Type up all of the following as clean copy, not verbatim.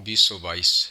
2022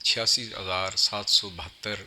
86,772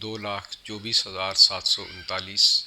2,24,739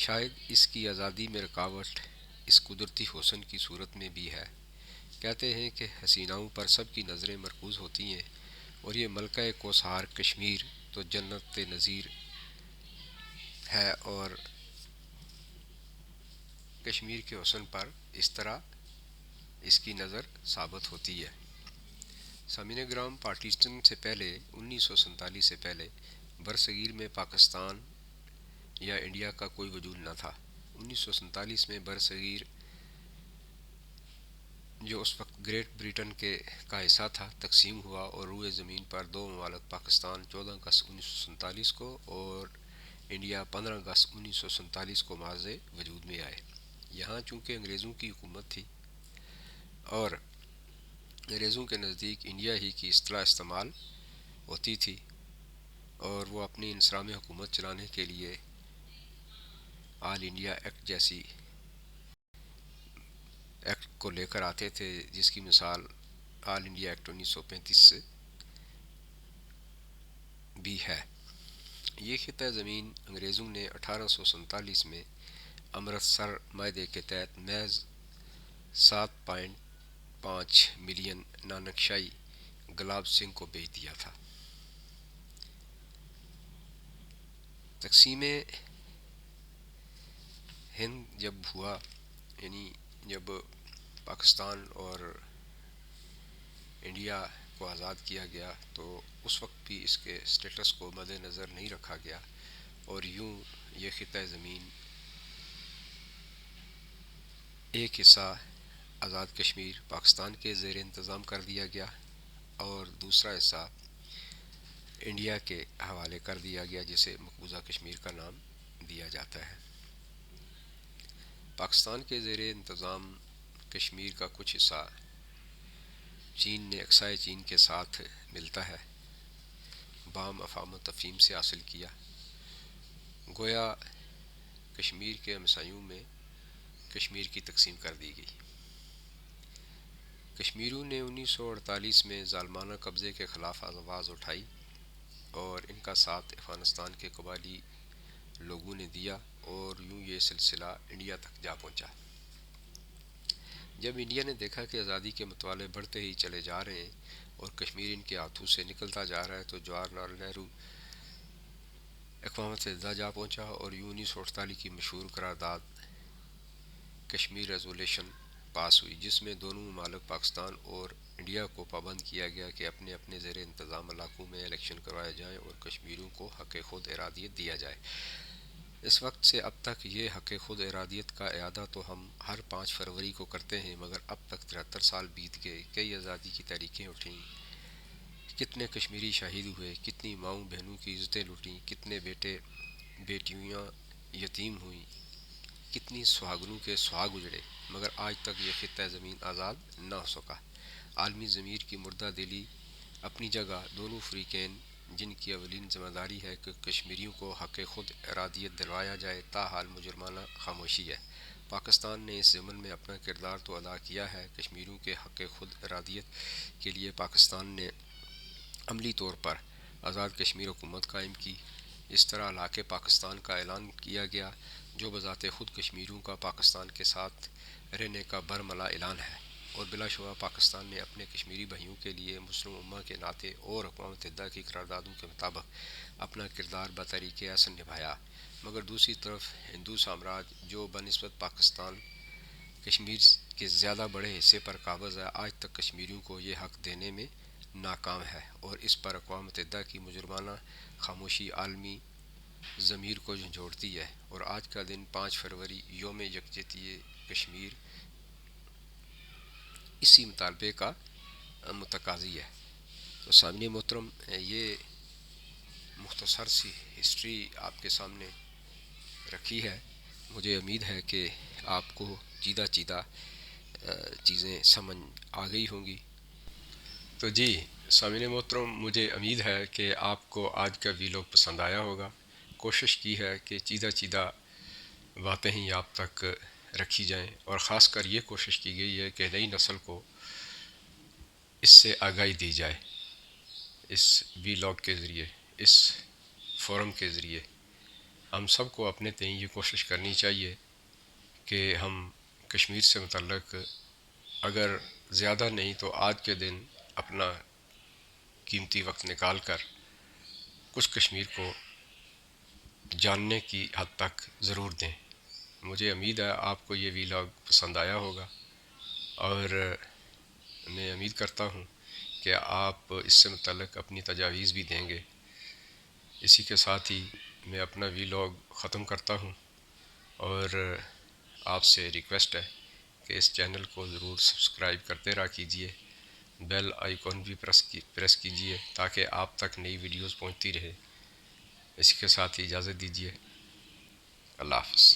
شاید اس کی آزادی میں رکاوٹ اس قدرتی حسن کی صورت میں بھی ہے۔ کہتے ہیں کہ حسیناؤں پر سب کی نظریں مرکوز ہوتی ہیں، اور یہ ملکہ کوثر کشمیر تو جنت نظیر ہے، اور کشمیر کے حسن پر اس طرح اس کی نظر ثابت ہوتی ہے۔ سامعین گرام، پارٹیشن سے پہلے 1947 سے پہلے برصغیر میں پاکستان یا انڈیا کا کوئی وجود نہ تھا۔ 1947 میں برصغیر جو اس وقت گریٹ بریٹن کا حصہ تھا تقسیم ہوا، اور روئے زمین پر دو ممالک پاکستان 14 اگست 1947 کو اور انڈیا 15 اگست 1947 کو ماض وجود میں آئے۔ یہاں چونکہ انگریزوں کی حکومت تھی اور انگریزوں کے نزدیک انڈیا ہی کی اصطلاح استعمال ہوتی تھی، اور وہ اپنی انصرام حکومت چلانے کے لیے آل انڈیا ایکٹ جیسی ایکٹ کو لے کر آتے تھے، جس کی مثال آل انڈیا ایکٹ 1935 سے بھی ہے۔ یہ خطہ زمین انگریزوں نے 1847 میں امرتسر معاہدے کے تحت محض 7.5 ملین نانک شاہی گلاب سنگھ کو بیچ دیا تھا۔ تقسیم ہند جب ہوا، یعنی جب پاکستان اور انڈیا کو آزاد کیا گیا، تو اس وقت بھی اس کے سٹیٹس کو مد نظر نہیں رکھا گیا، اور یوں یہ خطہ زمین ایک حصہ آزاد کشمیر پاکستان کے زیر انتظام کر دیا گیا، اور دوسرا حصہ انڈیا کے حوالے کر دیا گیا، جسے مقبوضہ کشمیر کا نام دیا جاتا ہے۔ پاکستان کے زیر انتظام کشمیر کا کچھ حصہ چین نے اقصائے چین کے ساتھ ملتا ہے بام افہام و تفہیم سے حاصل کیا۔ گویا کشمیر کے ہمسایوں میں کشمیر کی تقسیم کر دی گئی۔ کشمیریوں نے 1948 میں ظالمانہ قبضے کے خلاف آواز اٹھائی، اور ان کا ساتھ افغانستان کے قبائلی لوگوں نے دیا، اور یوں یہ سلسلہ انڈیا تک جا پہنچا۔ جب انڈیا نے دیکھا کہ آزادی کے مطالبے بڑھتے ہی چلے جا رہے ہیں اور کشمیر ان کے ہاتھوں سے نکلتا جا رہا ہے، تو جواہر لال نہرو اقوام متحدہ جا پہنچا، اور یوں 1948 کی مشہور قرارداد کشمیر ریزولوشن پاس ہوئی، جس میں دونوں ممالک پاکستان اور انڈیا کو پابند کیا گیا کہ اپنے اپنے زیر انتظام علاقوں میں الیکشن کروائے جائیں اور کشمیریوں کو حق خود ارادیت دیا جائے۔ اس وقت سے اب تک یہ حق خود ارادیت کا اعادہ تو ہم ہر 5 فروری کو کرتے ہیں، مگر اب تک 73 سال بیت گئے، کئی آزادی کی تحریکیں اٹھیں، کتنے کشمیری شہید ہوئے، کتنی ماؤں بہنوں کی عزتیں لٹیں، کتنے بیٹے بیٹیاں یتیم ہوئیں، کتنی سہاگنوں کے سہاگ اجڑے، مگر آج تک یہ خطہ زمین آزاد نہ ہو سکا۔ عالمی ضمیر کی مردہ دلی اپنی جگہ، دونوں فریقین جن کی اولین ذمہ داری ہے کہ کشمیریوں کو حق خود ارادیت دلوایا جائے، تاحال مجرمانہ خاموشی ہے۔ پاکستان نے اس ضمن میں اپنا کردار تو ادا کیا ہے۔ کشمیریوں کے حق خود ارادیت کے لیے پاکستان نے عملی طور پر آزاد کشمیر حکومت قائم کی۔ اس طرح علاقے پاکستان کا اعلان کیا گیا، جو بذات خود کشمیریوں کا پاکستان کے ساتھ رہنے کا برملا اعلان ہے، اور بلا شبہ پاکستان نے اپنے کشمیری بھائیوں کے لیے مسلم امہ کے ناطے اور اقوام متحدہ کی قراردادوں کے مطابق اپنا کردار بطریق احسن نبھایا، مگر دوسری طرف ہندو سامراج جو بنسبت پاکستان کشمیر کے زیادہ بڑے حصے پر قابض ہے، آج تک کشمیریوں کو یہ حق دینے میں ناکام ہے، اور اس پر اقوام متحدہ کی مجرمانہ خاموشی عالمی ضمیر کو جھنجھوڑتی ہے، اور آج کا دن 5 فروری یوم یکجہتی کشمیر اسی مطالبے کا متقاضی ہے۔ تو سامعین محترم، یہ مختصر سی ہسٹری آپ کے سامنے رکھی ہے۔ مجھے امید ہے کہ آپ کو چیدہ چیدہ چیزیں سمجھ آ گئی ہوں گی۔ تو جی سامعین محترم، مجھے امید ہے کہ آپ کو آج کا ویلوگ پسند آیا ہوگا۔ کوشش کی ہے کہ چیدہ چیدہ باتیں ہی آپ تک رکھی جائیں، اور خاص کر یہ کوشش کی گئی ہے کہ نئی نسل کو اس سے آگاہی دی جائے، اس ویلاگ کے ذریعے، اس فورم کے ذریعے۔ ہم سب کو اپنے تئیں یہ کوشش کرنی چاہیے کہ ہم کشمیر سے متعلق اگر زیادہ نہیں تو آج کے دن اپنا قیمتی وقت نکال کر کچھ کشمیر کو جاننے کی حد تک ضرور دیں۔ مجھے امید ہے آپ کو یہ ویلاگ پسند آیا ہوگا، اور میں امید کرتا ہوں کہ آپ اس سے متعلق اپنی تجاویز بھی دیں گے۔ اسی کے ساتھ ہی میں اپنا ویلاگ ختم کرتا ہوں، اور آپ سے ریکویسٹ ہے کہ اس چینل کو ضرور سبسکرائب کرتے رہا کیجیے، بیل آئیکن بھی پریس کیجیے تاکہ آپ تک نئی ویڈیوز پہنچتی رہے۔ اسی کے ساتھ ہی اجازت دیجیے، اللہ حافظ۔